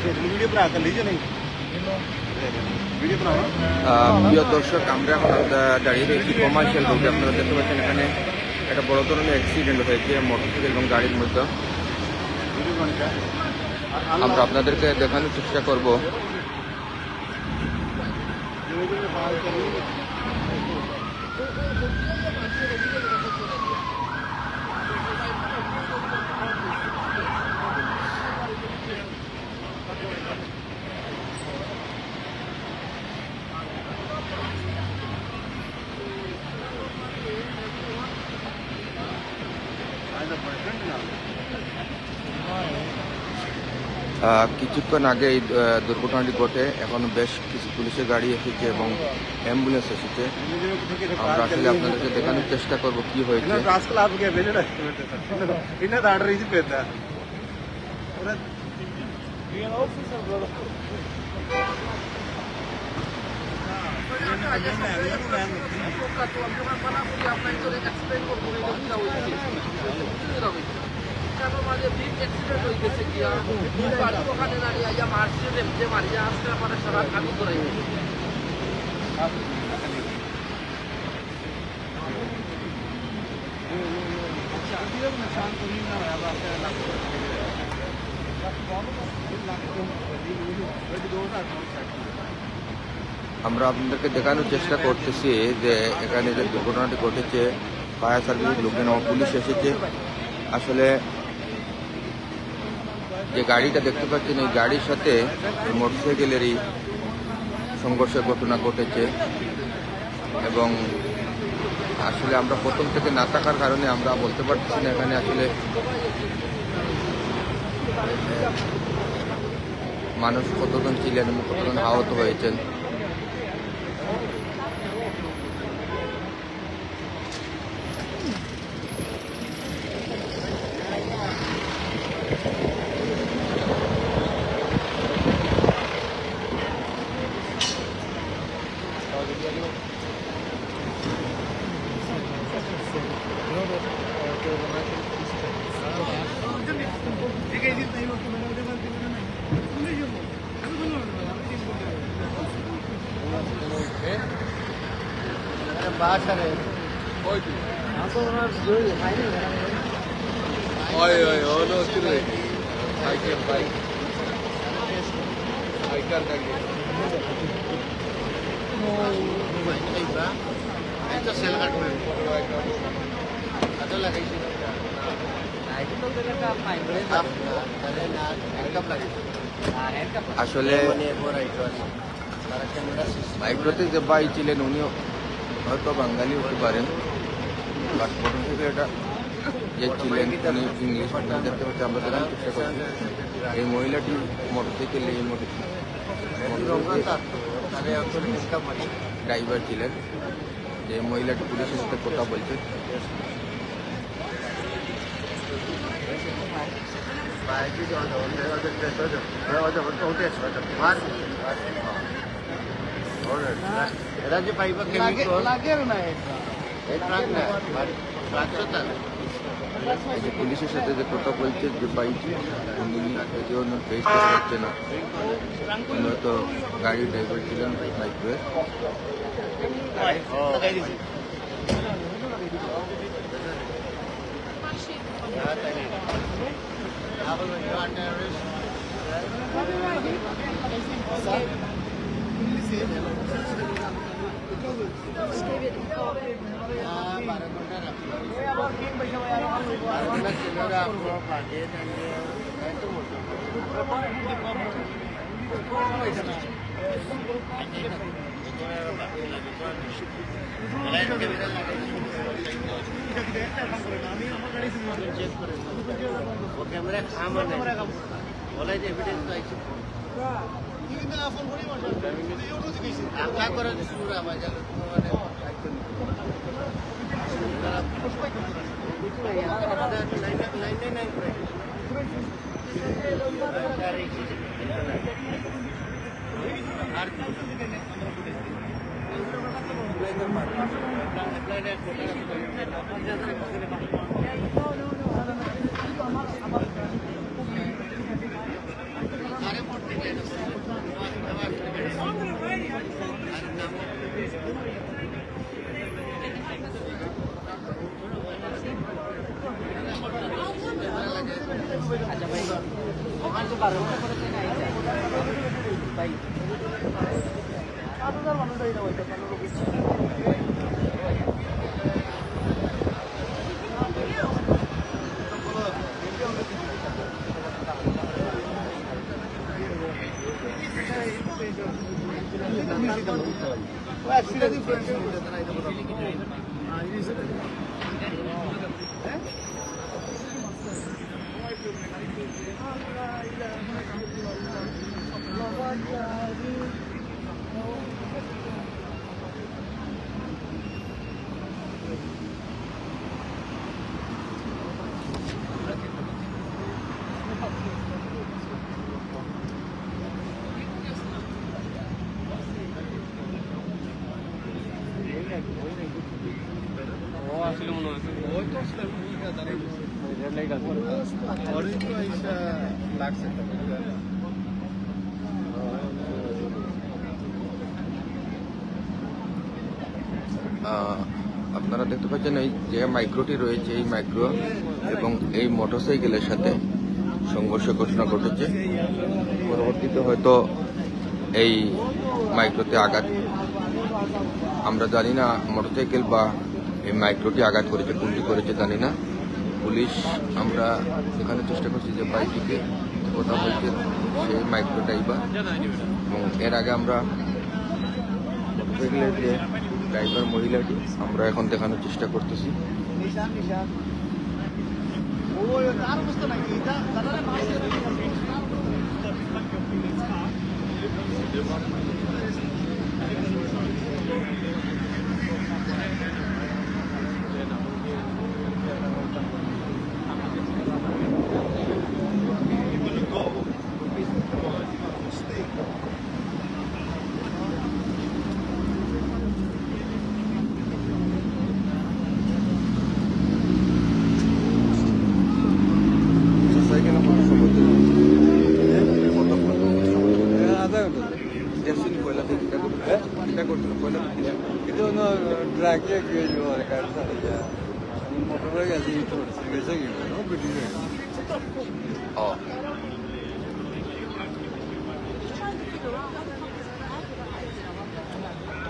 প্রিয় দর্শক, আমরা এখন দাঁড়িয়ে রয়েছি কমার্শিয়াল রোডে। আপনারা দেখতে পাচ্ছেন এখানে একটা বড় ধরনের অ্যাক্সিডেন্ট হয়েছে মোটরসাইকেল এবং গাড়ির মধ্যে। আমরা আপনাদেরকে দেখানোর চেষ্টা করব। কিছুক্ষণ আগে এই দুর্ঘটনাটি ঘটে। এখন বেশ কিছু পুলিশের গাড়ি এসেছে এবং অ্যাম্বুলেন্স এসেছে। আমরা আসলে আপনাদেরকে দেখানোর চেষ্টা করব কি হয়েছে। एक्सीडेंट हो गए किया गाड़ी को खाने ना लिया या मार्च से मारी जा आज का पर शराब खानी तो रही नुकसान तो नहीं ना আমরা আপনাদেরকে দেখানোর চেষ্টা করতেছি যে এখানে যে দুর্ঘটনাটি ঘটেছে, ফায়ার সার্ভিসের লোকজন এবং পুলিশ এসেছে। আসলে যে গাড়িটা দেখতে পাচ্ছেন এই গাড়ির সাথে মোটরসাইকেলেরই সংঘর্ষের ঘটনা ঘটেছে এবং আসলে আমরা প্রথম থেকে না থাকার কারণে আমরা বলতে পারছি না এখানে আসলে মানুষ কতজন ছিলেন এবং কতজন আহত হয়েছেন। আসলে বাইকটাতে যে ভাই ছিলেন উনিও হয়তো বাঙালি হতে পারেন, বাট প্রথম থেকে এটা যে ছিলেন উনি ইংলিশ দেখতে পাচ্ছি। আমরা দেখার চেষ্টা করছি এই মহিলাটি মোটরসাইকেল এই ড্রাইভার ছিলেন। যে মহিলাটি পুলিশের সাথে কথা বলছে। পুলিশের সাথে যে কথা বলছে যে বাইক উনি ফেস করা যাচ্ছে না, উনি হয়তো গাড়ির ড্রাইভার ছিলেন বাইকের। আপনারা দেখতে পাচ্ছেন এই যে মাইক্রোটি রয়েছে, এই মাইক্রো এবং এই মোটরসাইকেলের সাথে সংঘর্ষের ঘটনা ঘটেছে। পরবর্তীতে হয়তো এই মাইক্রোতে আঘাত, আমরা জানি না মোটরসাইকেল বা এই মাইক্রোটি আঘাত করেছে, কোনটি করেছে জানি না। পুলিশ আমরা দেখানোর চেষ্টা করছি যে বাইকটিকে কথা বলছে সেই মাইক্রো ড্রাইভার, এবং এর আগে আমরা মোটরসাইকেলের যে ড্রাইভার মহিলাটি আমরা এখন দেখানোর চেষ্টা করতেছি।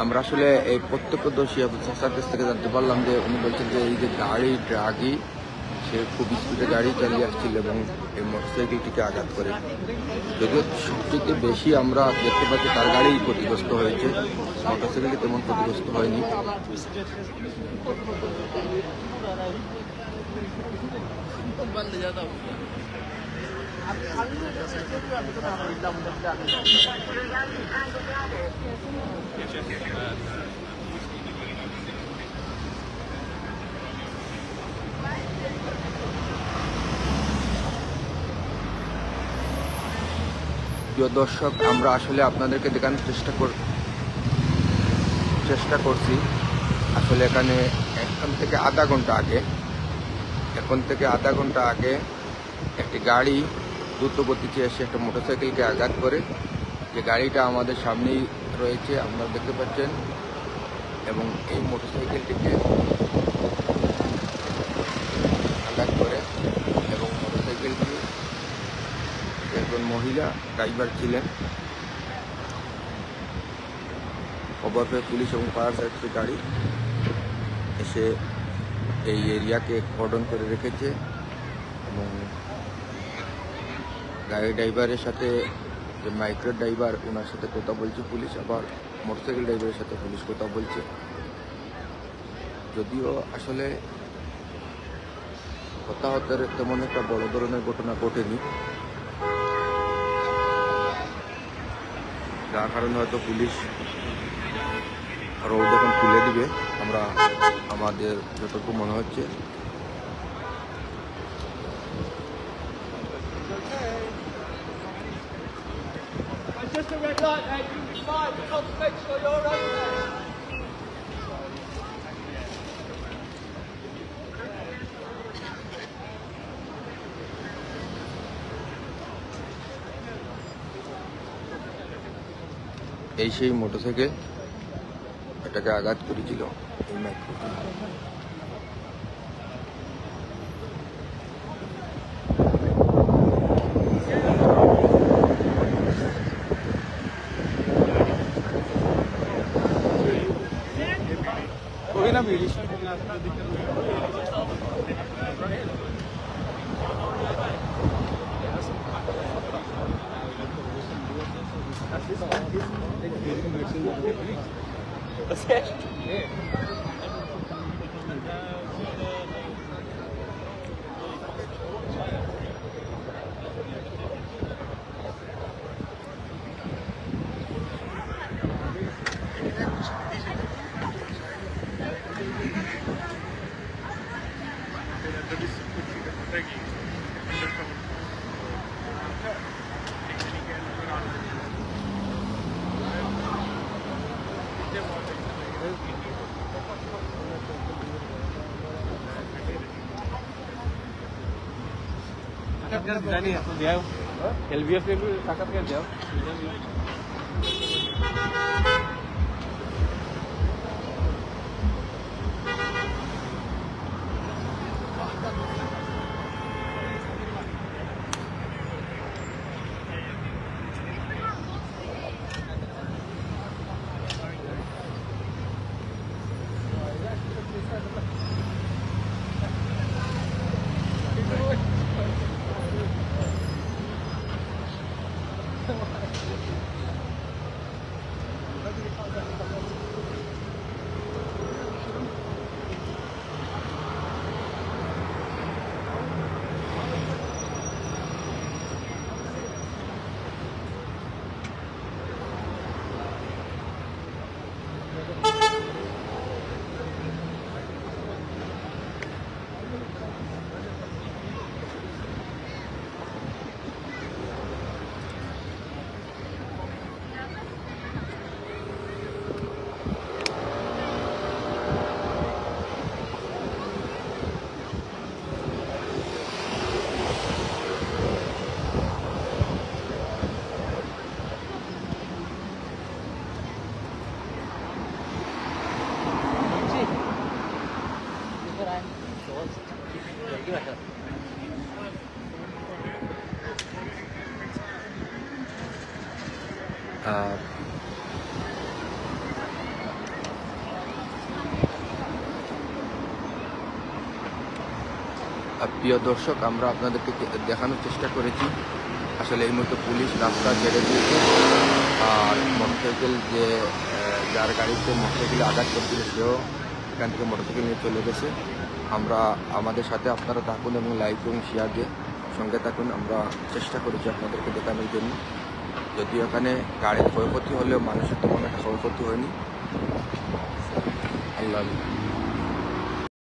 আমরা আসলে এই প্রত্যক্ষদর্শী চাচার কাছ থেকে জানতে পারলাম যে উনি বলছেন যে এই যে গাড়ি ড্রাগি, সে খুব স্পিডে গাড়ি চালিয়ে আসছিল এবং এই মোটরসাইকেলটিকে আঘাত করে। যদিও সবচেয়ে বেশি আমরা দেখতে পাচ্ছি তার গাড়ি ক্ষতিগ্রস্ত হয়েছে, মোটরসাইকেলটি তেমন ক্ষতিগ্রস্ত হয়নি। প্রিয় দর্শক, আমরা আসলে আপনাদেরকে দেখানোর চেষ্টা করছি। আসলে এখন থেকে আধা ঘন্টা আগে একটি গাড়ি দ্রুত গতিতে এসে একটা মোটরসাইকেলকে আঘাত করে, যে গাড়িটা আমাদের সামনেই রয়েছে আপনারা দেখতে পাচ্ছেন, এবং এই মোটরসাইকেলটিকে আঘাত করে, এবং মোটরসাইকেলটি একজন মহিলা ড্রাইভার ছিলেন। খবর পেয়ে পুলিশ এবং ফায়ার সার্ভিসের গাড়ি এসে এই এরিয়াকে কর্ডন করে রেখেছে, এবং গাড়ি ড্রাইভারের সাথে যে মাইক্রো ড্রাইভার ওনার সাথে কথা বলছে পুলিশ, আবার মোটরসাইকেল ড্রাইভারের সাথে পুলিশ কথা বলছে। যদিও আসলে হতাহতের তেমন একটা বড় ধরনের ঘটনা ঘটেনি, যার কারণে হয়তো পুলিশ রোড এখন খুলে দিবে, আমরা আমাদের যতটুকু মনে হচ্ছে। এই সেই মোটরসাইকেল এটাকে আঘাত করেছিল এই মাইক্রো। LBF সাক্ষাৎ দেও প্রিয় দর্শক, আমরা আপনাদেরকে দেখানোর চেষ্টা করেছি আসলে এই মুহূর্তে পুলিশ রাস্তা ছেড়ে দিয়েছে আর মোটরসাইকেল যার গাড়িতে মোটরসাইকেলে আঘাত করছিল সেও এখান থেকে মোটরসাইকেল নিয়ে চলে গেছে। আমরা আমাদের সাথে আপনারা থাকুন এবং লাইক এবং শেয়ার দিয়ে সঙ্গে থাকুন। আমরা চেষ্টা করেছি আপনাদেরকে দেখানোর জন্য, যদিও এখানে গাড়ির ক্ষয়ক্ষতি হলেও মানুষের তেমন একটা ক্ষয়ক্ষতি হয়নি। আল্লাহ।